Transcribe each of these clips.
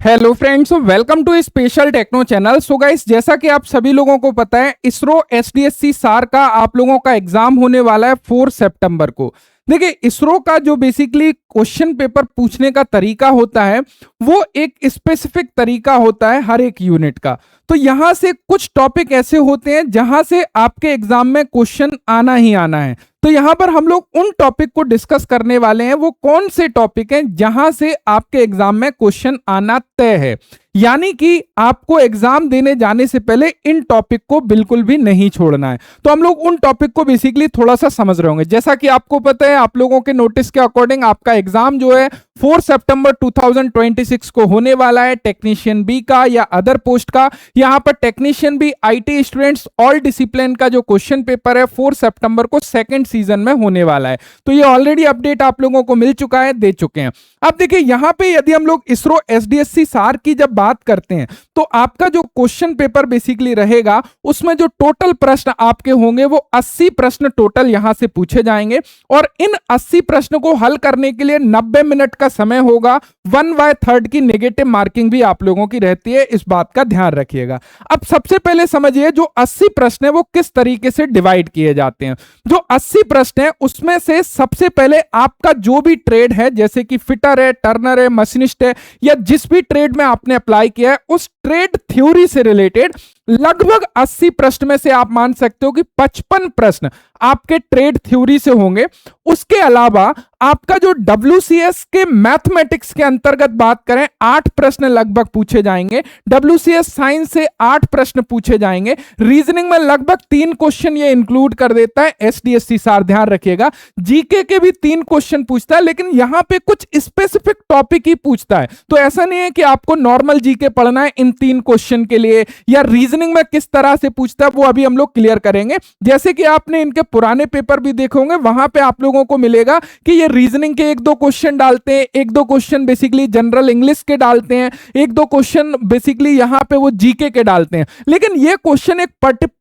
Hello friends, welcome to special techno channel. So guys, जैसा कि आप सभी लोगों को पता है, इसरो एसडीएससी सार का आप लोगों का एग्जाम होने वाला है 4 सितंबर को। देखिए, इसरो का जो बेसिकली क्वेश्चन पेपर पूछने का तरीका होता है वो एक स्पेसिफिक तरीका होता है हर एक यूनिट का। तो यहां से कुछ टॉपिक ऐसे होते हैं जहां से आपके एग्जाम में क्वेश्चन आना ही आना है। तो यहां पर हम लोग उन टॉपिक को डिस्कस करने वाले हैं, वो कौन से टॉपिक हैं जहां से आपके एग्जाम में क्वेश्चन आना तय है। यानी कि आपको एग्जाम देने जाने से पहले इन टॉपिक को बिल्कुल भी नहीं छोड़ना है। तो हम लोग उन टॉपिक को बेसिकली थोड़ा सा समझ रहे होंगे। जैसा कि आपको पता है, आप लोगों के नोटिस के अकॉर्डिंग आपका एग्जाम जो है 4 सितंबर 2026 को होने वाला है, टेक्नीशियन बी का या अदर पोस्ट का। यहां पर technician B IT students all discipline का जो क्वेश्चन पेपर है 4 सितंबर को सेकंड सीजन में होने वाला है। तो ये ऑलरेडी अपडेट आप लोगों को मिल चुका है, दे चुके हैं। अब देखिए, यहां पे यदि हम लोग इसरो एसडीएससी सार की जब बात करते हैं तो आपका जो क्वेश्चन पेपर बेसिकली रहेगा उसमें जो टोटल प्रश्न आपके होंगे वो 80 प्रश्न टोटल यहां से पूछे जाएंगे। और इन 80 प्रश्न को हल करने के लिए 90 मिनट का समय होगा। 1/3 की नेगेटिव मार्किंग भी आप लोगों की रहती है, इस बात का ध्यान रखिएगा। अब सबसे पहले समझिए, जो 80 प्रश्न है वो किस तरीके से डिवाइड किए जाते हैं। जो 80 प्रश्न है उसमें से सबसे पहले आपका जो भी ट्रेड है, जैसे कि फिटर है, टर्नर है, मशीनिस्ट है, या जिस भी ट्रेड में आपने अप्लाई किया है उस ट्रेड थ्योरी से रिलेटेड लगभग 80 प्रश्न में से आप मान सकते हो कि 55 प्रश्न आपके ट्रेड थ्योरी से होंगे। उसके अलावा आपका जो WCS के मैथमेटिक्स के अंतर्गत बात करें, 8 प्रश्न लगभग पूछे जाएंगे। WCS साइंस से 8 प्रश्न पूछे जाएंगे। रीजनिंग में लगभग 3 क्वेश्चन ये इंक्लूड कर देता है एसडीएससी सार, ध्यान रखिएगा। जीके के भी 3 क्वेश्चन पूछता है, लेकिन यहां पे कुछ स्पेसिफिक टॉपिक ही पूछता है। तो ऐसा नहीं है कि आपको नॉर्मल जीके पढ़ना है इन 3 क्वेश्चन के लिए, या रीजनिंग में किस तरह से पूछता है वो अभी हम लोग क्लियर करेंगे। जैसे कि आपने इनके पुराने पेपर भी देखे होंगे, वहां पे आप लोगों को मिलेगा कि ये रीजनिंग के 1-2 क्वेश्चन डालते हैं, 1-2 क्वेश्चन बेसिकली जनरल इंग्लिश के डालते हैं, 1-2 क्वेश्चन बेसिकली यहां पे वो जीके के डालते हैं। लेकिन ये क्वेश्चन एक पर्टिकुलर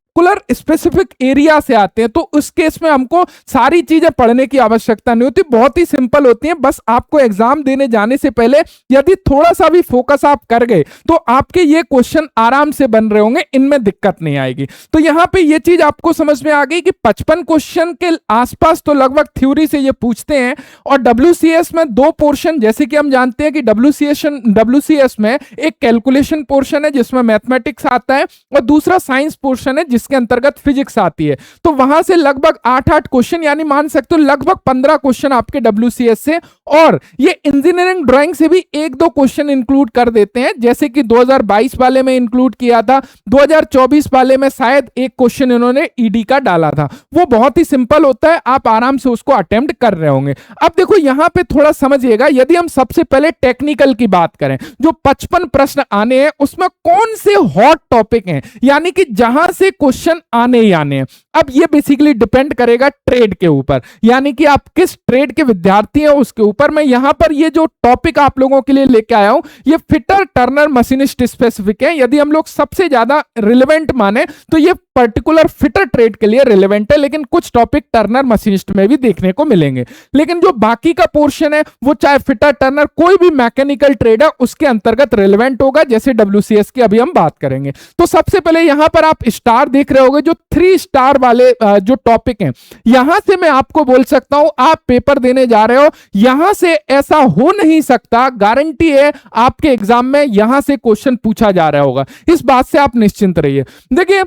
स्पेसिफिक एरिया से आते हैं, तो उस केस में हमको सारी चीजें पढ़ने की आवश्यकता नहीं होती, बहुत ही सिंपल होती है। बस आपको एग्जाम देने जाने से पहले यदि थोड़ा सा भी फोकस आप कर गए तो आपके ये क्वेश्चन आराम से बन रहे होंगे, इनमें दिक्कत नहीं आएगी। तो यहां पे ये चीज आपको समझ में आ गई कि 55 क्वेश्चन के आसपास तो लगभग थ्योरी से ये पूछते हैं। और WCS में 2 पोर्शन, जैसे कि हम जानते हैं कि WCS में एक कैलकुलेशन पोर्शन है जिसमें मैथमेटिक्स आता है, और दूसरा साइंस पोर्शन है जिसके अंतर्गत फिजिक्स आती है। तो वहां से लगभग 8-8 क्वेश्चन, यानी मान सकते हो लगभग 15 क्वेश्चन आपके WCS से। और ये इंजीनियरिंग ड्राइंग से भी 1-2 क्वेश्चन इंक्लूड कर देते हैं, जैसे कि 2022 वाले में इंक्लूड किया था, 2024 वाले में शायद एक क्वेश्चन इन्होंने ईडी का डाला था। वो बहुत ही सिंपल होता है, आप आराम से उसको अटेम्प्ट कर रहे होंगे। अब देखो, यहां पे थोड़ा समझिएगा, यदि हम सबसे पहले टेक्निकल की बात करें, जो 55 प्रश्न आने हैं उसमें कौन से हॉट टॉपिक हैं, यानी कि जहां से क्वेश्चन आने ही आने हैं। अब ये बेसिकली डिपेंड करेगा ट्रेड के ऊपर, यानी कि आप किस ट्रेड के विद्यार्थी हैं उसके ऊपर। मैं यहां पर ये जो टॉपिक आप लोगों के लिए लेके आया हूं, ये फिटर, टर्नर, मशीनिस्ट स्पेसिफिक है। यदि हम लोग सबसे ज्यादा रिलेवेंट माने तो ये पर्टिकुलर फिटर ट्रेड के लिए रिलेवेंट है, लेकिन कुछ टॉपिक टर्नर, मशीनिस्ट में भी देखने को मिलेंगे। लेकिन जो बाकी का पोर्शन है वो चाहे फिटर, टर्नर, कोई भी मैकेनिकल ट्रेड है उसके अंतर्गत रिलेवेंट होगा, जैसे WCS की अभी हम बात करेंगे। तो सबसे पहले यहां पर आप स्टार देख रहे होगे, जो 3 स्टार वाले जो टॉपिक हैं, यहां से मैं आपको बोल सकता हूं आप पेपर देने जा रहे हो, यहां से ऐसा हो नहीं सकता, गारंटी है आपके एग्जाम में यहां से क्वेश्चन पूछा जा रहा होगा। इस बात से आप निश्चिंत रहिए। देखिए,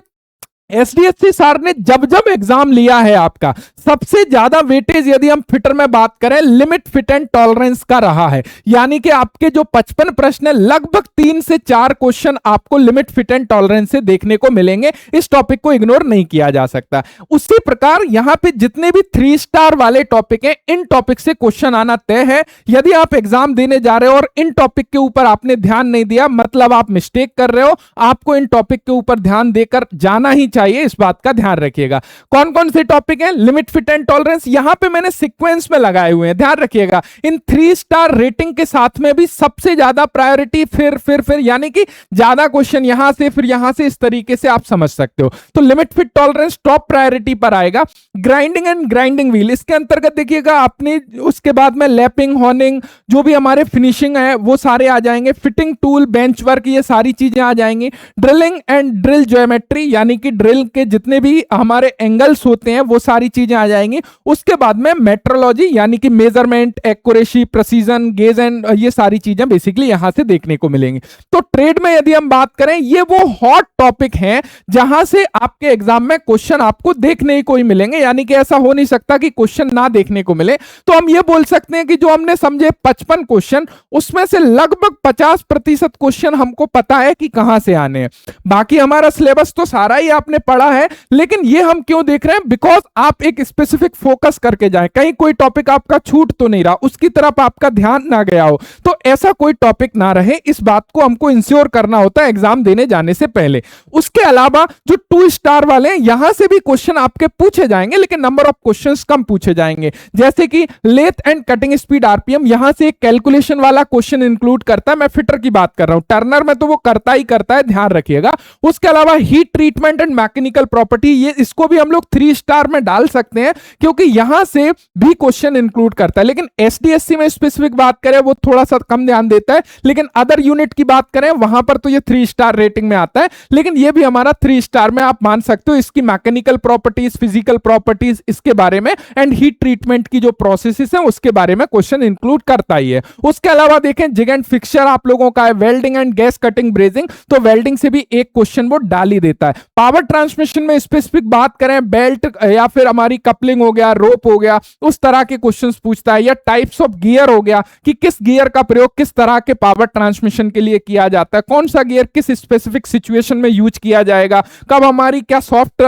एसडीएससी सार ने जब जब एग्जाम लिया है आपका, सबसे ज्यादा वेटेज यदि हम फिटर में बात करें, लिमिट फिट एंड टॉलरेंस का रहा है। यानी कि आपके जो 55 प्रश्न है, लगभग 3 से 4 क्वेश्चन आपको लिमिट फिट एंड टॉलरेंस से देखने को मिलेंगे। इस टॉपिक को इग्नोर नहीं किया जा सकता। उसी प्रकार यहां पे जितने भी 3 स्टार वाले टॉपिक हैं, इन टॉपिक से क्वेश्चन आना तय है। यदि आप एग्जाम देने जा रहे हो और इन टॉपिक के ऊपर आपने ध्यान नहीं दिया, मतलब आप मिस्टेक कर रहे हो। आपको इन टॉपिक के ऊपर ध्यान देकर जाना ही चाहिए, इस बात का ध्यान रखिएगा। कौन कौन से टॉपिक हैं? लिमिट फिट एंड टॉलरेंस, यहां पे मैंने सीक्वेंस में लगाए हुए हैं, ध्यान रखिएगा। इन 3 स्टार रेटिंग के साथ में भी सबसे ज्यादा प्रायोरिटी, फिर यानी कि ज्यादा क्वेश्चन यहां से फिर यहां से, इस तरीके से आप समझ सकते हो। तो limit fit tolerance top priority पर आएगा। ग्राइंडिंग एंड ग्राइंडिंग व्हील, इसके अंतर्गत देखिएगा अपने, उसके बाद में लैपिंग, हॉर्निंग, जो भी हमारे फिनिशिंग है वो सारे आ जाएंगे। फिटिंग टूल, बेंच वर्क, ये सारी चीजें आ जाएंगी। ड्रिलिंग एंड ड्रिल ज्योमेट्री, यानी कि ड्रिल के जितने भी हमारे एंगल्स होते हैं वो सारी चीजें आ जाएंगी। उसके बाद में मेट्रोलॉजी, यानी कि measurement, accuracy, precision, gauge and ये सारी चीजें बेसिकली यहां से देखने को मिलेंगी। तो ट्रेड में यदि हम बात करें, ये वो हॉट टॉपिक हैं जहां से आपके एग्जाम में क्वेश्चन आपको देखने को ही मिलेंगे, यानी कि ऐसा हो नहीं सकता कि क्वेश्चन ना देखने को मिले। तो हम ये बोल सकते हैं कि जो हमने समझे 55 क्वेश्चन, उसमें से लगभग 50% क्वेश्चन हमको पता है कि कहां से आने हैं। बाकी हमारा सिलेबस तो सारा ही आपने पढ़ा है, लेकिन ये हम क्यों देख रहे हैं? बिकॉज आप एक स्पेसिफिक फोकस करके जाएं, कहीं कोई टॉपिक आपका छूट तो नहीं रहा, उसकी तरफ आपका ध्यान ना गया हो, तो ऐसा कोई टॉपिक ना रहे, इस बात को हमको इंश्योर करना होता है एग्जाम देने जाने से पहले। उसके अलावा जो 2 स्टार वाले हैं, यहां से भी क्वेश्चन आपके पूछे जाएंगे, लेकिन नंबर ऑफ क्वेश्चंस कम पूछे जाएंगे। जैसे कि lathe and cutting speed RPM, यहां से एक कैलकुलेशन वाला क्वेश्चन इंक्लूड करता है। मैं फिटर की बात कर रहा हूं, टर्नर में तो वो करता ही करता है, ध्यान रखिएगा। उसके अलावा heat treatment and mechanical property, ये इसको भी हम लोग 3 स्टार में डाल सकते हैं, क्योंकि यहां से भी क्वेश्चन इंक्लूड करता है। लेकिन एसडीएससी में स्पेसिफिक बात करें, वो थोड़ा सा कम ध्यान देता है, लेकिन अदर यूनिट की बात करें, वहां पर तो ये 3 स्टार रेटिंग में आता है, लेकिन ये भी हमारा 3 स्टार में आप मान सकते हो। इसकी मैकेनिकल प्रॉपर्टीज, फिजिकल प्रॉपर्टीज, इसके बारे में एंड हीट ट्रीटमेंट की जो प्रोसेसेस है उसके बारे में क्वेश्चन इंक्लूड करता ही है। उसके अलावा देखें, जिग एंड फिक्सचर आप लोगों का है, welding and gas cutting brazing, तो वेल्डिंग से भी एक क्वेश्चन वो डाल ही देता है। पावर ट्रांसमिशन में स्पेसिफिक बात करें, बेल्ट या फिर हमारी कपलिंग हो गया, रोप हो गया, उस तरह के क्वेश्चंस पूछता है। या टाइप्स ऑफ गियर हो गया, कि किस गियर का प्रयोग किस तरह के पावर ट्रांसमिशन के लिए किया जाता है, कौन सा गियर किस स्पेसिफिक सिचुएशन में यूज किया जाएगा, कब हमारी क्या सॉफ्ट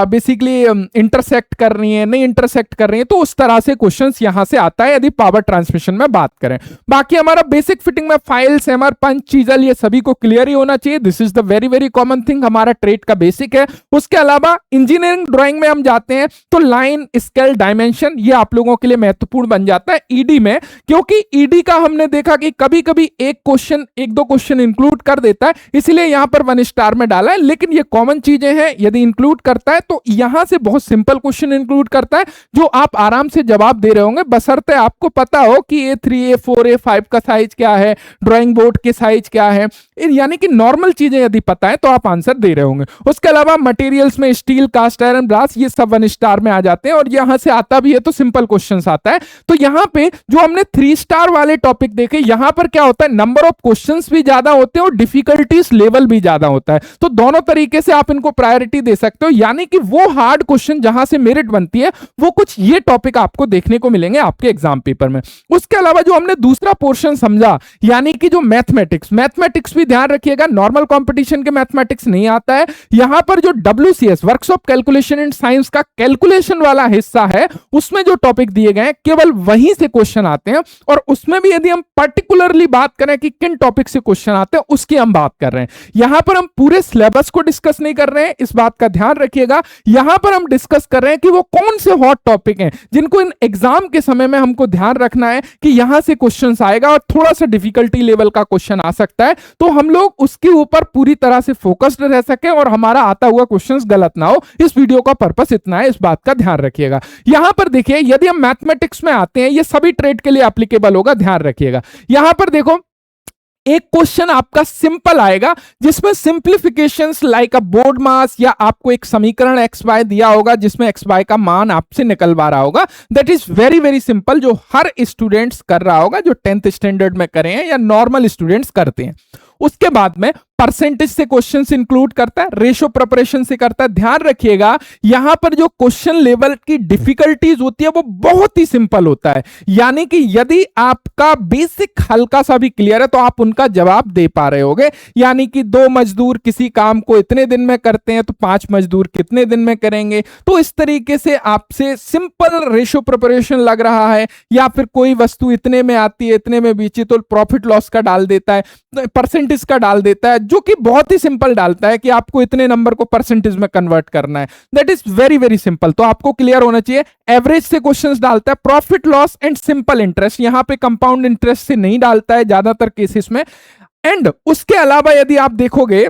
बेसिकली इंटरसेक्ट कर रही है, नहीं इंटरसेक्ट कर रही है, तो उस तरह से क्वेश्चंस यहां से आता है यदि पावर ट्रांसमिशन में बात करें। बाकी हमारा बेसिक फिटिंग में फाइल्स, हैमर, पंच, चीजल, ये सभी को क्लियर ही होना चाहिए। This is the very very common thing, हमारा ट्रेड का बेसिक है। उसके अलावा इंजीनियरिंग ड्राइंग में हम जाते हैं तो लाइन, स्केल, डायमेंशन, ये आप लोगों के लिए महत्वपूर्ण बन जाता है ईडी में, क्योंकि ईडी का हमने देखा कि कभी कभी एक क्वेश्चन, 1-2 क्वेश्चन इंक्लूड कर देता है, इसलिए यहां पर 1 स्टार में डाला है। लेकिन ये कॉमन चीजें हैं, यदि इंक्लूड करता है तो यहां से बहुत सिंपल क्वेश्चन इंक्लूड करता है, जो आप आराम से जवाब दे रहे होंगे, बशर्ते आपको पता हो कि A3, A4, A5 का साइज क्या है, ड्राइंग बोर्ड के साइज क्या है, यानी कि नॉर्मल चीजें यदि पता है तो आप आंसर दे रहे होंगे। उसके अलावा मटेरियल्स में स्टील, कास्ट आयरन, ब्रास, ये सब 1 स्टार में आ जाते हैं, और यहां से आता भी है तो सिंपल क्वेश्चंस आता है। तो यहां पे जो हमने 3 स्टार वाले टॉपिक देखे, यहां पर क्या होता है, नंबर ऑफ क्वेश्चंस भी ज्यादा होते हैं और डिफिकल्टीज लेवल भी ज्यादा होता है। तो दोनों तरीके से आप इनको प्रायोरिटी दे सकते हो, यानी कि वो हार्ड क्वेश्चन जहां से मेरिट बनती है, वो कुछ ये टॉपिक आपको देखने को मिलेंगे आपके एग्जाम पेपर में। उसके अलावा जो हमने दूसरा पोर्शन समझा, यानी कि जो मैथमेटिक्स भी ध्यान रखिएगा, नॉर्मल कंपटीशन के मैथमेटिक्स नहीं आता है। यहां पर जो WCS, workshop calculation in science का कैलकुलेशन वाला हिस्सा है, उसमें जो टॉपिक दिए गए हैं केवल वहीं से क्वेश्चन आते हैं, और उसमें भी यदि हम पर्टिकुलरली बात करें कि किन टॉपिक से क्वेश्चन आते हैं, उसकी हम बात कर रहे हैं। यहां पर हम पूरे सिलेबस को डिस्कस नहीं कर रहे हैं, इस बात का ध्यान रखिएगा। यहां पर हम डिस्कस कर रहे हैं कि वो कौन से हॉट टॉपिक हैं जिनको इन एग्जाम के समय में हमको ध्यान रखना है कि यहां से क्वेश्चन आएगा और थोड़ा सा डिफिकल्टी लेवल का क्वेश्चन आ सकता है, तो हम लोग उसके ऊपर पूरी तरह से फोकस्ड रह सके और हमारा आता हुआ क्वेश्चन गलत ना हो। इस वीडियो का पर्पस इतना है, इस बात का ध्यान रखिएगा। यहां पर देखिए, यदि हम मैथमेटिक्स में आते हैं, ये सभी ट्रेड के लिए एप्लीकेबल होगा, ध्यान रखिएगा। यहां पर देखो, एक क्वेश्चन आपका सिंपल आएगा जिसमें सिंप्लीफिकेशंस लाइक अ बोर्ड मास, या आपको एक समीकरण एक्स वाई दिया होगा जिसमें एक्स वाई का मान आपसे निकलवा रहा होगा। That is very very simple, जो हर स्टूडेंट्स कर रहा होगा, जो 10th स्टैंडर्ड में करे हैं या नॉर्मल स्टूडेंट्स करते हैं। उसके बाद में परसेंटेज से क्वेश्चंस इंक्लूड करता है, रेशो प्रिपरेशन से करता है। ध्यान रखिएगा, यहां पर जो क्वेश्चन लेवल की डिफिकल्टीज होती है वो बहुत ही सिंपल होता है, यानी कि यदि आपका बेसिक हल्का सा भी क्लियर है तो आप उनका जवाब दे पा रहे होगे। यानी कि 2 मजदूर किसी काम को इतने दिन में करते हैं तो 5 मजदूर कितने दिन में करेंगे, तो इस तरीके से आपसे सिंपल रेशो प्रिपरेशन लग रहा है। या फिर कोई वस्तु इतने में आती है, इतने में बेची, तो प्रॉफिट लॉस का डाल देता है, परसेंटेज का डाल देता है। जो कि बहुत ही सिंपल डालता है कि आपको इतने नंबर को परसेंटेज में कन्वर्ट करना है। That is very very simple, तो आपको क्लियर होना चाहिए। एवरेज से क्वेश्चंस डालता है, profit loss and simple interest, यहां पे कंपाउंड इंटरेस्ट से नहीं डालता है ज्यादातर केसेस में। एंड उसके अलावा यदि आप देखोगे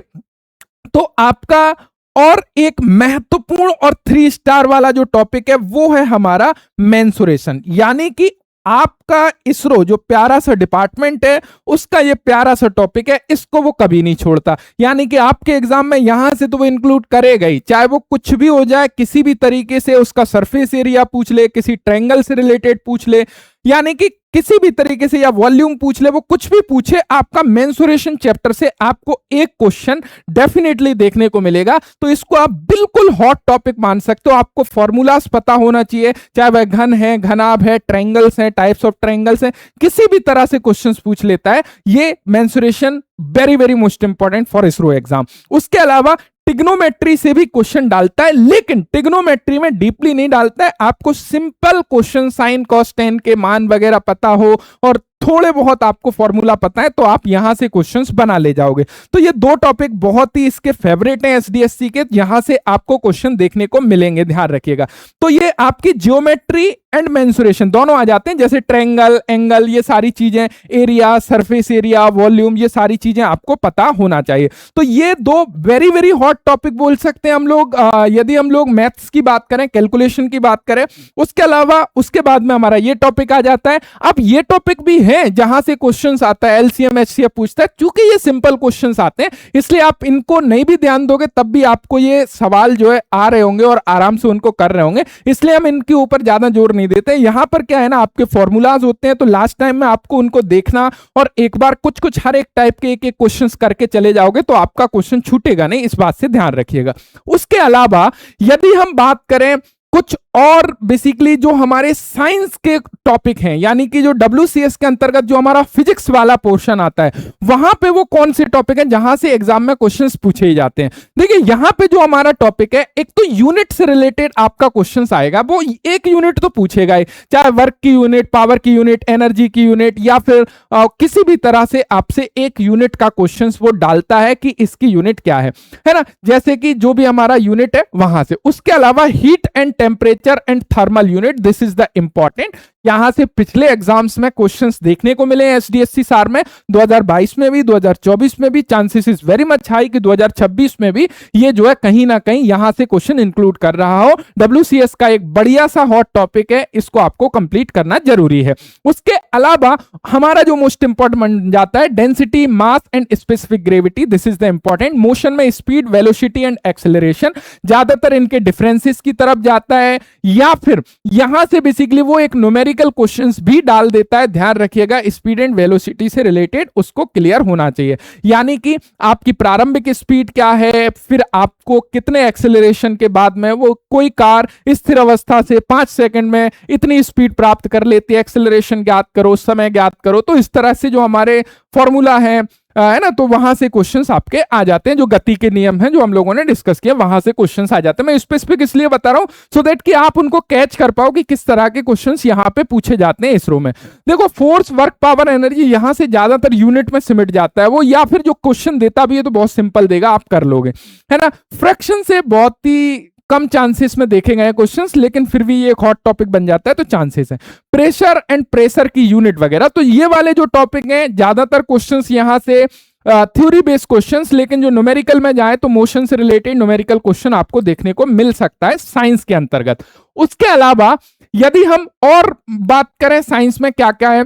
तो आपका और एक महत्वपूर्ण और 3 स्टार वाला जो टॉपिक है वो है हमारा मेंसुरेशन, यानी कि आपका इसरो जो प्यारा सा डिपार्टमेंट है उसका ये प्यारा सा टॉपिक है, इसको वो कभी नहीं छोड़ता। यानी कि आपके एग्जाम में यहां से तो वो इंक्लूड करेगा ही, चाहे वो कुछ भी हो जाए, किसी भी तरीके से उसका सरफेस एरिया पूछ ले, किसी ट्रायंगल से रिलेटेड पूछ ले, यानी कि किसी भी तरीके से, या वॉल्यूम पूछ ले, वो कुछ भी पूछे, आपका मेंसुरेशन चैप्टर से आपको एक क्वेश्चन डेफिनेटली देखने को मिलेगा। तो इसको आप बिल्कुल हॉट टॉपिक मान सकते हो। आपको फॉर्मूलाज पता होना चाहिए, चाहे वह घन है, घनाभ है, ट्रायंगल्स है, टाइप्स ऑफ ट्रायंगल्स है, किसी भी तरह से क्वेश्चंस पूछ लेता है ये mensuration. Very very most important for ISRO exam. उसके अलावा टिग्नोमेट्री से भी क्वेश्चन डालता है, लेकिन टिग्नोमेट्री में डीपली नहीं डालता है। आपको simple question, sine cos tan के मान वगैरह पता हो और थोड़े बहुत आपको फॉर्मूला पता है तो आप यहां से क्वेश्चंस बना ले जाओगे। तो ये 2 टॉपिक बहुत ही इसके फेवरेट हैं एसडीएससी के, यहां से आपको क्वेश्चन देखने को मिलेंगे, ध्यान रखिएगा। तो ये आपकी ज्योमेट्री एंड मेंसुरेशन दोनों आ जाते हैं, जैसे ट्रायंगल, एंगल, ये सारी चीजें, एरिया, सरफेस एरिया, वॉल्यूम, ये सारी चीजें आपको पता होना चाहिए। तो ये 2 वेरी वेरी हॉट टॉपिक बोल सकते हैं हम लोग। यदि हम लोग मैथ्स की बात करें, कैलकुलेशन की बात करें, उसके अलावा उसके बाद में हमारा ये टॉपिक आ जाता है। अब ये टॉपिक भी है जहां से क्वेश्चंस आता है, एलसीएम एचसीएफ पूछता है। चूंकि ये सिंपल क्वेश्चंस आते हैं इसलिए आप इनको नहीं भी ध्यान दोगे तब भी आपको ये सवाल जो है आ रहे होंगे और आराम से उनको कर रहे होंगे, इसलिए हम इनके ऊपर ज्यादा जोर नहीं देते। यहां पर क्या है ना, आपके फॉर्मूलाज होते हैं तो लास्ट टाइम में आपको उनको देखना और एक बार कुछ कुछ हर एक टाइप के एक एक क्वेश्चंस करके चले जाओगे तो आपका क्वेश्चन छूटेगा नहीं, इस बात से ध्यान रखिएगा। उसके अलावा यदि हम बात करें कुछ और बेसिकली जो हमारे साइंस के टॉपिक हैं, यानी कि जो WCS के अंतर्गत जो हमारा फिजिक्स वाला पोर्शन आता है, वहां पे वो कौन से टॉपिक हैं जहां से एग्जाम में क्वेश्चंस पूछे जाते हैं। देखिए यहां पे जो हमारा टॉपिक है, एक तो यूनिट से रिलेटेड आपका क्वेश्चंस आएगा, वो एक यूनिट तो पूछेगा ही, चाहे वर्क की यूनिट, पावर की यूनिट, एनर्जी की यूनिट, या फिर किसी भी तरह से आपसे एक यूनिट का क्वेश्चंस वो डालता है कि इसकी यूनिट क्या है ना, जैसे कि जो भी हमारा यूनिट है वहां से। उसके अलावा heat and temperature and thermal unit, this is the important. यहां से पिछले एग्जाम्स में क्वेश्चंस देखने को मिले एसडीएससी सार में, 2022 में भी, 2024 में भी, chances is very much high कि 2026 में भी ये जो है कहीं ना कहीं यहां से क्वेश्चन इंक्लूड कर रहा हो। WCS का एक बढ़िया सा हॉट टॉपिक है, इसको आपको कंप्लीट करना जरूरी है। उसके अलावा हमारा जो मोस्ट इंपॉर्टेंट बन जाता है density, mass and specific gravity, this is the important. Motion में स्पीड, वेलोसिटी एंड एक्सेलरेशन, ज्यादातर इनके डिफरेंसेस की तरफ जाता है, या फिर यहां से बेसिकली वो एक न्यूमेरिकल क्वेश्चंस भी डाल देता है। ध्यान रखिएगा, स्पीड एंड वेलोसिटी से रिलेटेड उसको क्लियर होना चाहिए, यानी कि आपकी प्रारंभिक स्पीड क्या है, फिर आपको कितने एक्सेलरेशन के बाद में वो कोई कार स्थिर अवस्था से 5 सेकंड में इतनी स्पीड प्राप्त कर लेती है, एक्सेलरेशन ज्ञात करो, समय ज्ञात करो। तो इस तरह से जो हमारे फॉर्मूला है ना, तो वहां से क्वेश्चंस आपके आ जाते हैं, जो गति के नियम हैं जो हम लोगों ने डिस्कस किया, वहां से क्वेश्चंस आ जाते हैं। मैं स्पेसिफिक इसलिए बता रहा हूं सो दैट कि आप उनको कैच कर पाओ कि किस तरह के क्वेश्चंस यहां पे पूछे जाते हैं इसरो में। देखो फोर्स, वर्क, पावर, एनर्जी यहां से ज्यादातर यूनिट में सिमट जाता है वो, या फिर जो क्वेश्चन देता भी है तो बहुत सिंपल देगा, आप कर लोगे, है ना। फ्रैक्शन से बहुत ही कम चांसेस में देखे गए क्वेश्चंस, लेकिन फिर भी ये एक हॉट टॉपिक बन जाता है तो चांसेस है। प्रेशर एंड प्रेशर की यूनिट वगैरह, तो ये वाले जो टॉपिक हैं ज्यादातर क्वेश्चंस यहां से थ्योरी बेस्ड क्वेश्चंस, लेकिन जो न्यूमेरिकल में जाए तो मोशन से रिलेटेड न्यूमेरिकल क्वेश्चन आपको देखने को मिल सकता है साइंस के अंतर्गत। उसके अलावा यदि हम और बात करें साइंस में क्या क्या है,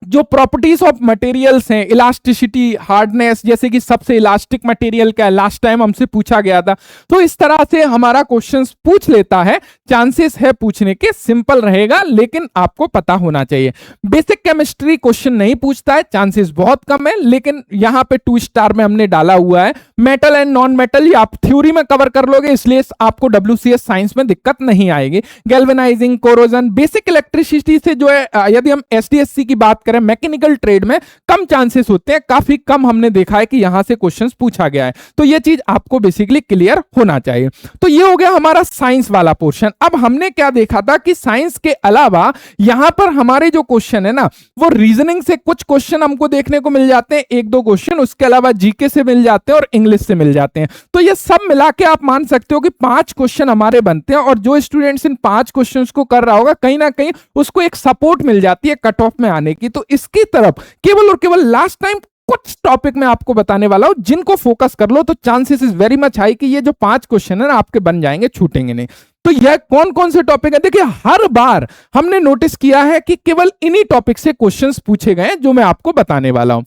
जो प्रॉपर्टीज ऑफ मटेरियल्स हैं, इलास्टिसिटी, हार्डनेस, जैसे कि सबसे इलास्टिक मटेरियल क्या है, लास्ट टाइम हमसे पूछा गया था। तो इस तरह से हमारा क्वेश्चंस पूछ लेता है, चांसेस है पूछने के, सिंपल रहेगा लेकिन आपको पता होना चाहिए। बेसिक केमिस्ट्री क्वेश्चन नहीं पूछता है, चांसेस बहुत कम है, लेकिन यहां पे 2 स्टार में हमने डाला हुआ है। मेटल एंड नॉन मेटल ये आप थ्योरी में कवर कर लोगे, इसलिए आपको WCS साइंस में दिक्कत नहीं आएगी। गैल्वेनाइजिंग, कोरोजन, बेसिक इलेक्ट्रिसिटी से जो है यदि हम SDSC की बात करें मैकेनिकल ट्रेड में कम चांसेस होते हैं, काफी कम हमने देखा है कि यहां से क्वेश्चंस पूछा गया है, तो ये चीज आपको बेसिकली क्लियर होना चाहिए। तो ये हो गया हमारा साइंस वाला पोर्शन। अब हमने क्या देखा था कि साइंस के अलावा यहां पर हमारे जो क्वेश्चन है ना वो रीजनिंग से कुछ क्वेश्चन हमको देखने को मिल जाते हैं, एक दो क्वेश्चन, उसके अलावा जीके से मिल जाते हैं और इंग्लिश से मिल जाते हैं। तो ये सब मिला के आप मान सकते हो कि 5 क्वेश्चन हमारे बनते हैं, और जो स्टूडेंट्स इन 5 क्वेश्चंस को कर रहा होगा कहीं ना कहीं उसको एक सपोर्ट मिल जाती है कट ऑफ में आने की। तो इसकी तरफ केवल और केवल लास्ट टाइम कुछ टॉपिक मैं आपको बताने वाला हूं, जिनको फोकस कर लो तो chances is very much high कि ये जो 5 क्वेश्चन है ना आपके बन जाएंगे, छूटेंगे नहीं। तो यह कौन कौन से टॉपिक है? देखिए हर बार हमने नोटिस किया है कि केवल इन्हीं टॉपिक से क्वेश्चंस पूछे गए जो मैं आपको बताने वाला हूं।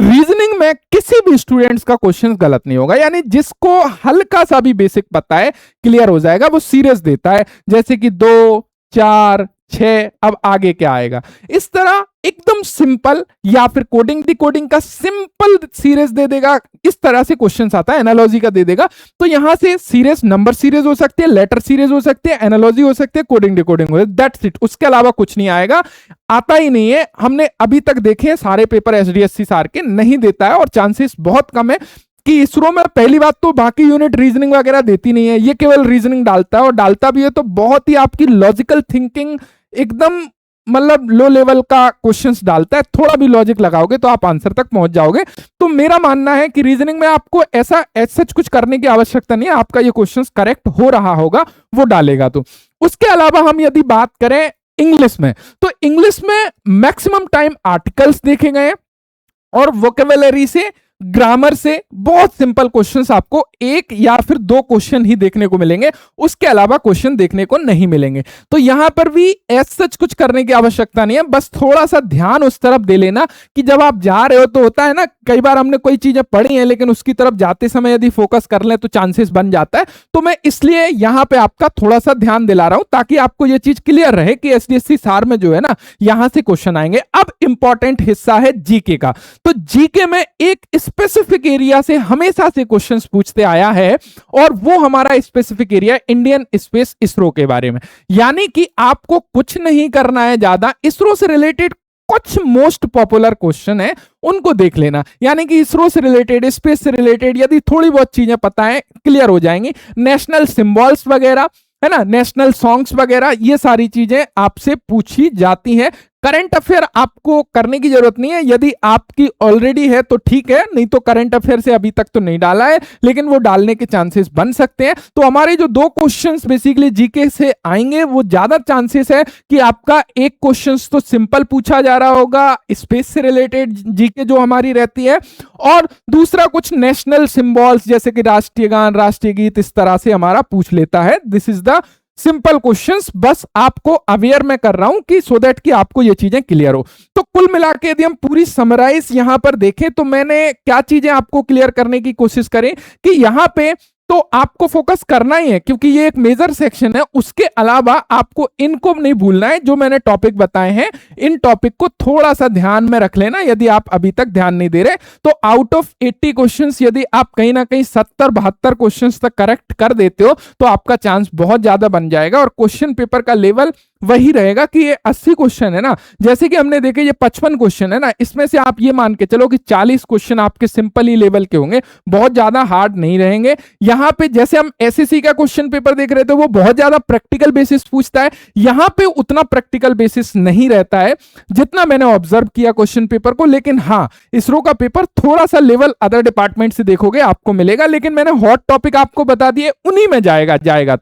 रीजनिंग में किसी भी स्टूडेंट्स का क्वेश्चन गलत नहीं होगा, यानी जिसको हल्का सा भी बेसिक पता है क्लियर हो जाएगा, वो सीरियस देता है, जैसे कि 2, 4, 6, अब आगे क्या आएगा, इस तरह एकदम सिंपल, या फिर कोडिंग डिकोडिंग का सिंपल सीरीज दे देगा, इस तरह से क्वेश्चंस आता है, एनालॉजी का दे देगा। तो यहां से सीरीज, नंबर सीरीज हो सकती है, लेटर सीरीज हो सकती है, एनालॉजी हो सकती है, कोडिंग डिकोडिंग हो सकती है, दैट्स इट। उसके अलावा कुछ नहीं आएगा, आता ही नहीं है। हमने अभी तक देखे सारे पेपर SDSC सार के नहीं देता है, और चांसेस बहुत कम है कि इसरो में पहली बात तो बाकी यूनिट रीजनिंग वगैरह देती नहीं है, ये केवल रीजनिंग डालता है, और डालता भी है तो बहुत ही आपकी लॉजिकल थिंकिंग एकदम मतलब लो लेवल का क्वेश्चंस डालता है। थोड़ा भी लॉजिक लगाओगे तो आप आंसर तक पहुंच जाओगे। तो मेरा मानना है कि रीजनिंग में आपको ऐसा सच कुछ करने की आवश्यकता नहीं है, आपका ये क्वेश्चंस करेक्ट हो रहा होगा वो डालेगा। तो उसके अलावा हम यदि बात करें इंग्लिश में, तो इंग्लिश में मैक्सिमम टाइम आर्टिकल्स देखे गए और वोकेबुलरी से, ग्रामर से बहुत सिंपल क्वेश्चंस आपको 1 या फिर 2 क्वेश्चन ही देखने को मिलेंगे, उसके अलावा क्वेश्चन देखने को नहीं मिलेंगे। तो यहां पर भी सच कुछ करने की आवश्यकता नहीं है, बस थोड़ा सा ध्यान उस तरफ दे लेना कि जब आप जा रहे हो तो होता है ना, कई बार हमने कोई चीजें पढ़ी हैं लेकिन उसकी तरफ जाते समय यदि फोकस कर ले तो चांसेस बन जाता है। तो मैं इसलिए यहां पे आपका थोड़ा सा ध्यान दिला रहा हूं ताकि आपको यह चीज क्लियर रहे कि SDSC सार में जो है ना यहां से क्वेश्चन आएंगे। अब इंपॉर्टेंट हिस्सा है जीके का। तो जीके में एक स्पेसिफिक एरिया से हमेशा से क्वेश्चंस पूछते आया है, और वो हमारा specific area Indian space ISRO के बारे में। यानी कि आपको कुछ नहीं करना है ज्यादा, इसरो से रिलेटेड कुछ मोस्ट पॉपुलर क्वेश्चन है उनको देख लेना, यानी कि इसरो से रिलेटेड, स्पेस से रिलेटेड यदि थोड़ी बहुत चीजें पता है क्लियर हो जाएंगी। नेशनल सिंबल्स वगैरह है ना, नेशनल सॉन्ग्स वगैरह, ये सारी चीजें आपसे पूछी जाती हैं। करंट अफेयर आपको करने की जरूरत नहीं है, यदि आपकी ऑलरेडी है तो ठीक है, नहीं तो करंट अफेयर से अभी तक तो नहीं डाला है, लेकिन वो डालने के चांसेस बन सकते हैं। तो हमारे जो 2 क्वेश्चंस बेसिकली जीके से आएंगे, वो ज्यादा चांसेस है कि आपका एक क्वेश्चंस तो सिंपल पूछा जा रहा होगा, स्पेस से रिलेटेड जीके जो हमारी रहती है, और दूसरा कुछ नेशनल सिंबल्स जैसे कि राष्ट्रीय गान, राष्ट्रीय गीत, इस तरह से हमारा पूछ लेता है। This is the simple questions, बस आपको अवेयर मैं कर रहा हूं कि सो दैट कि आपको ये चीजें क्लियर हो। तो कुल मिला के यदि हम पूरी समराइज यहां पर देखें तो मैंने क्या चीजें आपको क्लियर करने की कोशिश करें कि यहां पे तो आपको फोकस करना ही है क्योंकि ये एक मेजर सेक्शन है। उसके अलावा आपको इनको नहीं भूलना है, जो मैंने टॉपिक बताए हैं इन टॉपिक को थोड़ा सा ध्यान में रख लेना। यदि आप अभी तक ध्यान नहीं दे रहे तो आउट ऑफ 80 क्वेश्चंस यदि आप कहीं ना कहीं 70-72 क्वेश्चंस तक करेक्ट कर देते हो तो आपका चांस बहुत ज्यादा बन जाएगा, और क्वेश्चन पेपर का लेवल वही रहेगा कि ये 80 क्वेश्चन है ना, जैसे कि हमने देखे ये 55 क्वेश्चन है ना, इसमें से आप ये मान के चलो कि 40 क्वेश्चन आपके सिंपल ही लेवल के होंगे, बहुत ज्यादा हार्ड नहीं रहेंगे। यहां पे जैसे हम एसएससी का क्वेश्चन पेपर देख रहे थे वो बहुत ज्यादा प्रैक्टिकल बेसिस पूछता है, यहां पे उतना प्रैक्टिकल बेसिस नहीं रहता है जितना मैंने ऑब्जर्व किया क्वेश्चन पेपर को। लेकिन हाँ, इसरो का पेपर थोड़ा सा लेवल अदर डिपार्टमेंट से देखोगे आपको मिलेगा, लेकिन मैंने हॉट टॉपिक आपको बता दिए, उन्हीं में जाएगा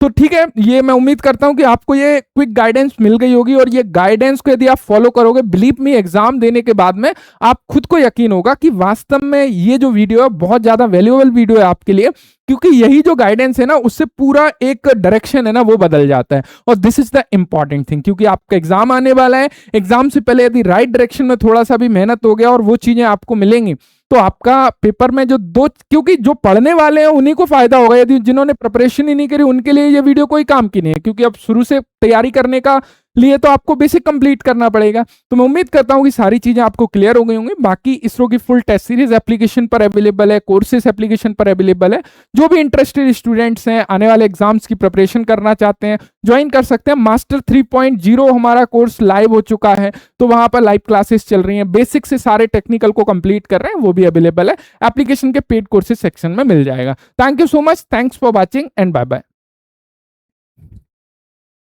तो ठीक है। ये मैं उम्मीद करता हूं कि आपको ये क्विक गाइडेंस मिल गई होगी, और ये गाइडेंस को यदि आप फॉलो करोगे, बिलीव मी एग्जाम देने के बाद में आप खुद को यकीन होगा कि वास्तव में ये जो वीडियो है बहुत ज्यादा वैल्यूएबल वीडियो है आपके लिए, क्योंकि यही जो गाइडेंस है ना उससे पूरा एक डायरेक्शन है ना वो बदल जाता है। और this is the important thing, क्योंकि आपका एग्जाम आने वाला है, एग्जाम से पहले यदि राइट डायरेक्शन में थोड़ा सा भी मेहनत हो गया और वो चीजें आपको मिलेंगी तो आपका पेपर में जो क्योंकि जो पढ़ने वाले हैं उन्हीं को फायदा होगा, यदि जिन्होंने प्रिपरेशन ही नहीं करी उनके लिए ये वीडियो कोई काम की नहीं है, क्योंकि अब शुरू से तैयारी करने का लिए तो आपको बेसिक कंप्लीट करना पड़ेगा। तो मैं उम्मीद करता हूँ कि सारी चीजें आपको क्लियर हो गई होंगी। बाकी इसरो की फुल टेस्ट सीरीज एप्लीकेशन पर अवेलेबल है, कोर्सेज एप्लीकेशन पर अवेलेबल है। जो भी इंटरेस्टेड स्टूडेंट्स हैं, आने वाले एग्जाम्स की प्रिपरेशन करना चाहते हैं, ज्वाइन कर सकते हैं। मास्टर 3.0 हमारा कोर्स लाइव हो चुका है, तो वहां पर लाइव क्लासेस चल रही हैं। बेसिक से सारे टेक्निकल को कंप्लीट कर रहे हैं, वो भी अवेलेबल है। एप्लीकेशन के पेड कोर्सेज सेक्शन में मिल जाएगा। Thank you so much, thanks for watching and bye bye.